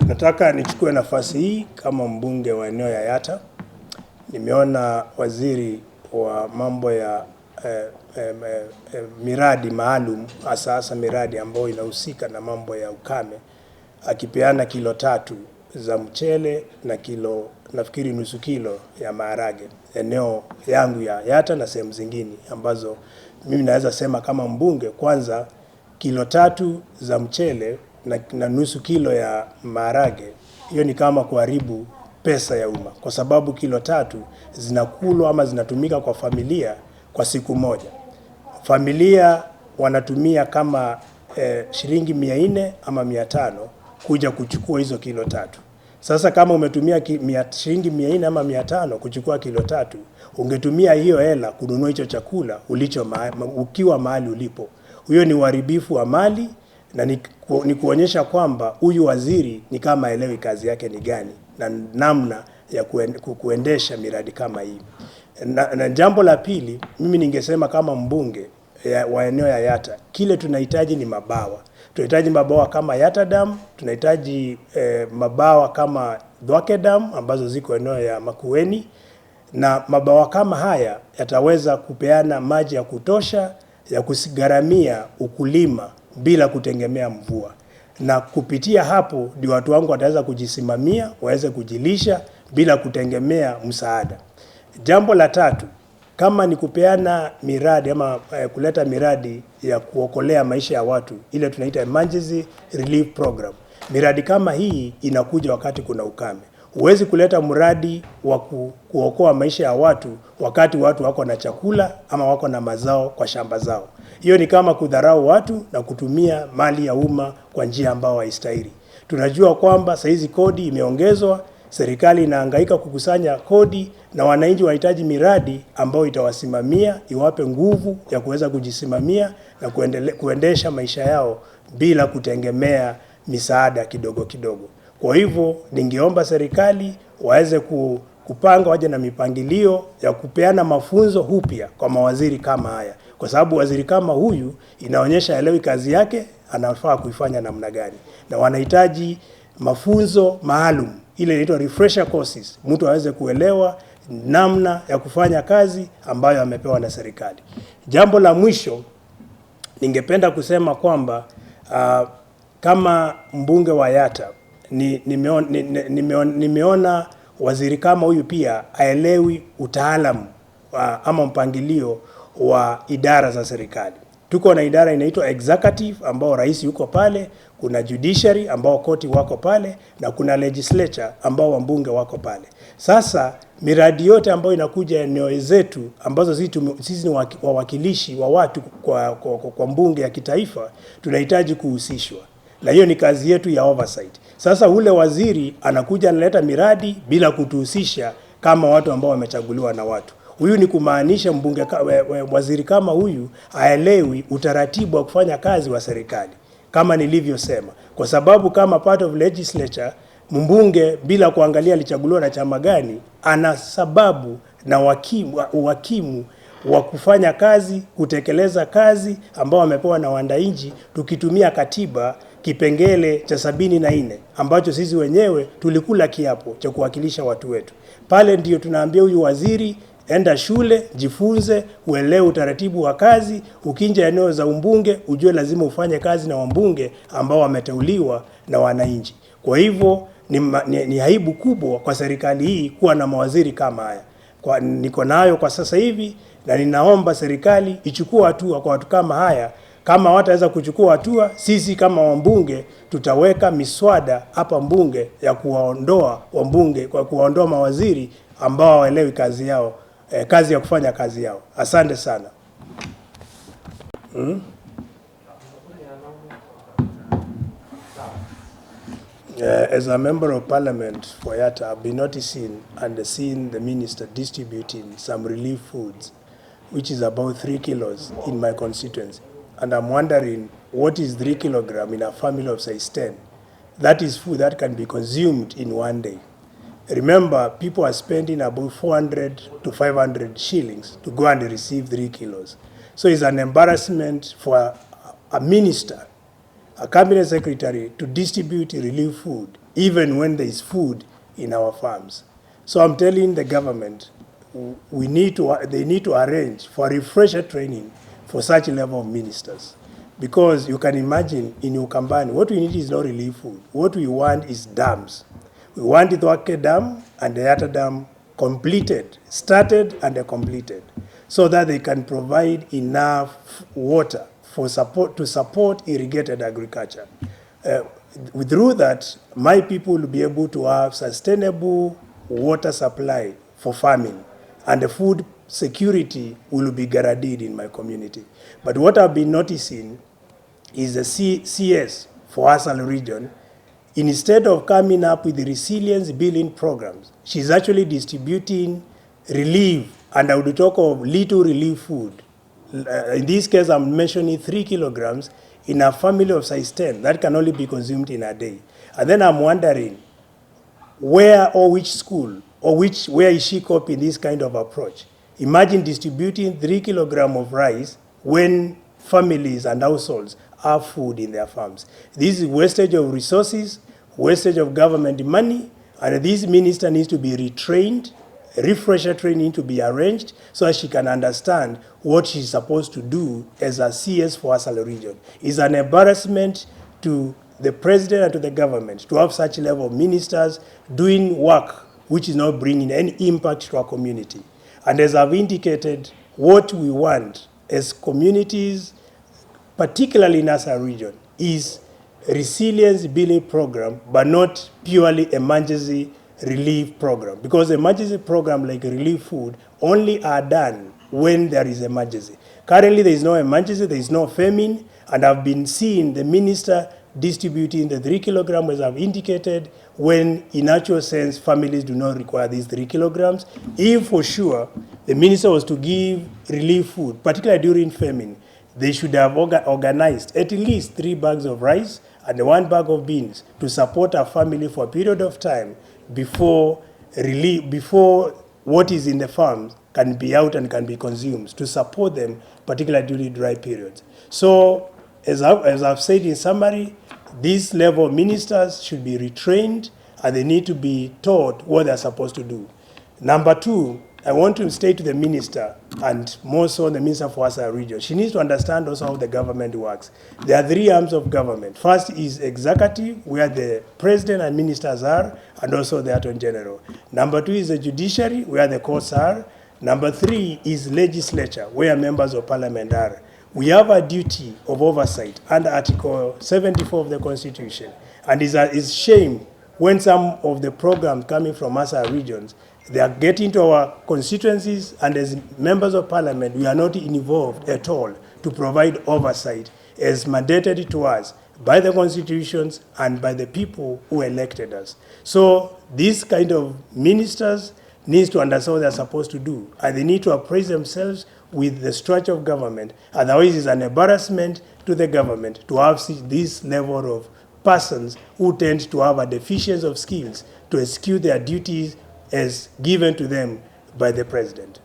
Nataka nichukue nafasi hii kama mbunge wa eneo ya Yatta. Nimeona waziri wa mambo ya miradi maalum, hasa miradi ambayo inahusika na mambo ya ukame, akipeana kilo 3 za mchele na nafikiri nusu kilo ya maharage eneo yangu ya Yatta na sehemu zingine ambazo mimi naweza sema kama mbunge. Kwanza, kilo 3 za mchele na nusu kilo ya maharage, hiyo ni kama kuharibu pesa ya umma, kwa sababu kilo 3 zinakulwa ama zinatumika kwa familia kwa siku moja. Familia wanatumia kama shilingi 400 ama 500 kuja kuchukua hizo kilo 3. Sasa kama umetumia shilingi 400 ama 500 kuchukua kilo 3, ungetumia hiyo hela kununua hicho chakula ukiwa mahali ulipo. Huyo ni uharibifu wa mali, na ni kuonyesha kwamba huyu waziri ni kama elewi kazi yake ni gani na namna ya kuendesha miradi kama hii. Na jambo la pili, mimi ningesema kama mbunge wa eneo ya Yatta, kile tunahitaji ni mabawa. Tunahitaji mabawa kama Yatta Dam, tunahitaji mabawa kama Dwake Dam ambazo ziko eneo ya Makueni, na mabawa kama haya yataweza kupeana maji ya kutosha ya kusigharamia ukulima bila kutegemea mvua, na kupitia hapo ndio watu wangu wataweza kujisimamia, waweze kujilisha bila kutegemea msaada. Jambo la tatu, kama ni kupeana miradi ama kuleta miradi ya kuokolea maisha ya watu, ile tunaita emergency relief program. Miradi kama hii inakuja wakati kuna ukame. Huwezi kuleta mradi wa kuokoa maisha ya watu wakati watu wako na chakula ama wako na mazao kwa shamba zao. Hiyo ni kama kudharau watu na kutumia mali ya umma kwa njia ambayo haistahili. Tunajua kwamba saizi kodi imeongezwa, serikali inahangaika kukusanya kodi, na wananchi wanahitaji miradi ambayo itawasimamia, iwape nguvu ya kuweza kujisimamia na kuendesha maisha yao bila kutegemea misaada kidogo kidogo. Kwa hivyo ningeomba serikali waweze kupanga, waje na mipangilio ya kupeana mafunzo upya kwa mawaziri kama haya, kwa sababu waziri kama huyu inaonyesha elewi kazi yake, anafaa kuifanya namna gani, na wanahitaji mafunzo maalum, ile inaitwa refresher courses, mtu aweze kuelewa namna ya kufanya kazi ambayo amepewa na serikali. Jambo la mwisho, ningependa kusema kwamba kama mbunge wa Yatta nimeona waziri kama huyu pia haelewi utaalamu ama mpangilio wa idara za serikali. Tuko na idara inaitwa executive ambao rais yuko pale, kuna judiciary ambao koti wako pale, na kuna legislature ambao wabunge wako pale. Sasa miradi yote ambayo inakuja eneo zetu ambazo sisi ni wawakilishi wa watu kwa mbunge ya kitaifa, tunahitaji kuhusishwa, na hiyo ni kazi yetu ya oversight. Sasa ule waziri anakuja analeta miradi bila kutuhusisha kama watu ambao wamechaguliwa na watu. Huyu ni kumaanisha waziri kama huyu haelewi utaratibu wa kufanya kazi wa serikali, kama nilivyosema, kwa sababu kama part of legislature, mbunge bila kuangalia alichaguliwa na chama gani, ana sababu na wakimu wa kufanya kazi, kutekeleza kazi ambao wamepewa na wananchi, tukitumia katiba kipengele cha 74 ambacho sisi wenyewe tulikula kiapo cha kuwakilisha watu wetu. Pale ndio tunaambia huyu waziri, enda shule, jifunze, uelewe utaratibu wa kazi, ukinja eneo za umbunge, ujue lazima ufanye kazi na wambunge ambao wameteuliwa na wananchi. Kwa hivyo ni aibu kubwa kwa serikali hii kuwa na mawaziri kama haya. Niko nayo kwa sasa hivi, na ninaomba serikali ichukue hatua kwa watu kama haya. Kama wataweza kuchukua hatua, sisi kama wambunge tutaweka miswada hapa mbunge ya kuwaondoa wambunge, kwa kuwaondoa mawaziri ambao hawaelewi kazi yao, kazi ya kufanya kazi yao. Asante sana. As a member of parliament for Yatta, I've been noticing and seeing the minister distributing some relief foods, which is about 3 kilos in my constituency. And I'm wondering, what is 3 kilograms in a family of size 10? That is food that can be consumed in one day. Remember, people are spending about 400 to 500 shillings to go and receive 3 kilos. So it's an embarrassment for a minister a cabinet secretary to distribute relief food, even when there is food in our farms. So I'm telling the government, they need to arrange for refresher training for such level of ministers. Because you can imagine in Ukambani, what we need is not relief food. What we want is dams. We want the Thwake Dam and the Yatta Dam completed, started and completed, so that they can provide enough water for to support irrigated agriculture. Through that, my people will be able to have sustainable water supply for farming, and the food security will be guaranteed in my community. But what I've been noticing is the CS for Asal region, instead of coming up with the resilience building programs, she's actually distributing relief, and I would talk of little relief food. In this case, I'm mentioning 3 kilograms in a family of size 10. That can only be consumed in a day. And then I'm wondering, where or which school or where is she copying this kind of approach? Imagine distributing 3 kilograms of rice when families and households have food in their farms. This is wastage of resources, wastage of government money, and this minister needs to be retrained, refresher training to be arranged so that she can understand what she's supposed to do as a CS for Asal region. It's an embarrassment to the president and to the government to have such level of ministers doing work which is not bringing any impact to our community. And as I've indicated, what we want as communities, particularly in Asal region, is resilience building program, but not purely emergency relief program. Because emergency program like relief food only are done when there is emergency. Currently there is no emergency, there is no famine, and I've been seeing the minister distributing the 3 kilograms as I've indicated, when in actual sense families do not require these 3 kilograms. If for sure the minister was to give relief food, particularly during famine, they should have organized at least 3 bags of rice and 1 bag of beans to support a family for a period of time before what is in the farms can be out and can be consumed, to support them, particularly during dry periods. So, as I've said in summary, these level of ministers should be retrained and they need to be taught what they're supposed to do. Number 2, I want to state to the minister, and more so the minister for Asal region, she needs to understand also how the government works. There are 3 arms of government. First is executive, where the president and ministers are, and also the attorney general. Number 2 is the judiciary, where the courts are. Number 3 is legislature, where members of parliament are. We have a duty of oversight under Article 74 of the Constitution, and it's shame when some of the programs coming from Asal regions, they are getting to our constituencies, and as members of parliament, we are not involved at all to provide oversight as mandated to us by the constitutions and by the people who elected us. So these kind of ministers needs to understand what they're supposed to do, and they need to appraise themselves with the structure of government. Otherwise, it's an embarrassment to the government to have this level of persons who tend to have a deficiency of skills to execute their duties as given to them by the president.